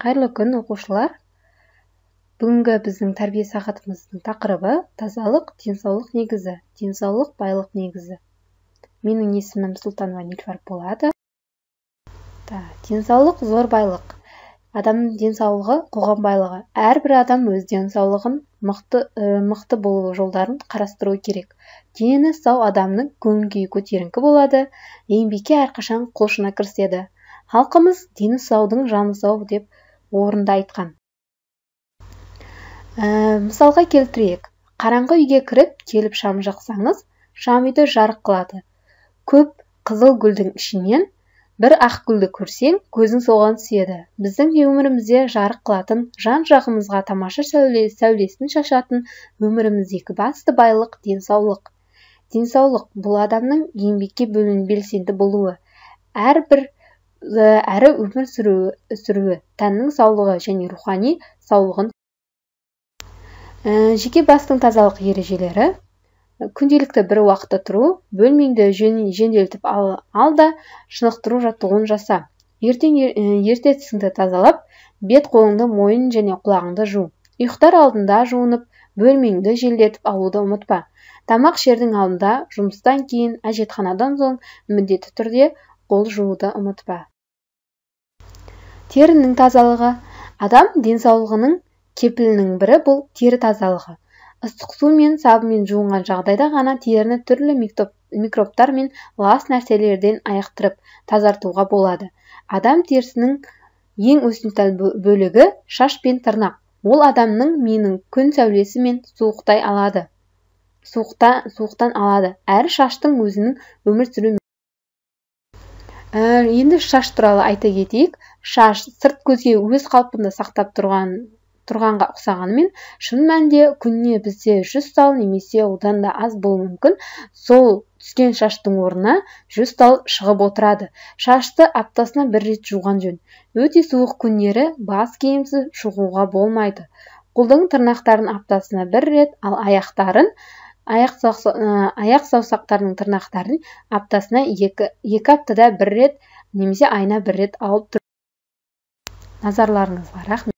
Қайырлы күн, оқушылар. Бүгінгі біздің тәрбие сағатымыздың тақырыбы тазалық, денсаулық негізі, денсаулық байлық негізі. Менің есімім Сұлтанова Нильфар болады. Денсаулық зор байлық. Адамның денсаулығы қоғам байлығы. Әрбір адам өз денсаулығын мықты болу жолдарын қарастыруы керек. Дені сау адамның көңіл-күйі көтеріңкі болады, еңбекке әрқашан құлшына кіріседі. Халқымыз дені саудың жаны сау деп орында айтқан. Мысалға келтірейік. Қараңғы үйге кіріп, келіп шам жақсаңыз, шам үйді жарық қылады. Көп қызыл гүлдің ішінен бір ақ гүлді көрсең, көзің соған түседі. Біздің өмірімізде жарық қылатын, жан-жағымызға тамаша сәулесін шашатын өміріміздегі басты байлық денсаулық. Денсаулық бұл адамның еңбекке белсенді болуы, әрі өмір сүруі, тәннің саулығы және рухани саулығын. Жеке бастың тазалық ережелері: күнделікті бір уақытта тұру, бөлмеңді жөнделтіп ал да шынықтыру жаттығуын жаса. Ерте тісіңді тазалап, бет қолыңды, мойын және құлағыңды жу. Ұйықтар алдында жуынып, бөлмеңді желдетіп алуды ұмытпа. Тамақ ішердің алдында, жұмыстан кейін, әжетханадан соң міндетті түрде қол жууды ұмытпа. Терінің тазалығы. Адам денсаулығының кепілінің бірі бұл тері тазалығы. Ыстық су мен сабынмен жуынған жағдайда ғана теріні түрлі микробтар мен лас нәрселерден айықтырып тазартуға болады. Адам терісінің ең өсімтал бөлігі шаш пен тырнақ. Ол адамның миының күн сәулесі мен суықтан алады. Әрі шаштың өзінің өмір сүру. Енді шаш туралы айта кетейік. Шаш сырт көзге өз қалпында сақтап тұрғанға ұқсағанымен, шын мәнінде күніне бізде 100 тал немесе одан да аз болуы мүмкін. Сол түскен шаштың орнына 100 тал шығып отырады. Шашты аптасына бір рет жуған жөн. Өте суық күндері бас киімсіз шығуға болмайды. Қолдың тырнақтарын аптасына бір рет, ал аяқ саусақтарының тырнақтарын аптасына 2 аптада бір рет немесе айына бір рет алып тұр. Назарларыңызға рахмет.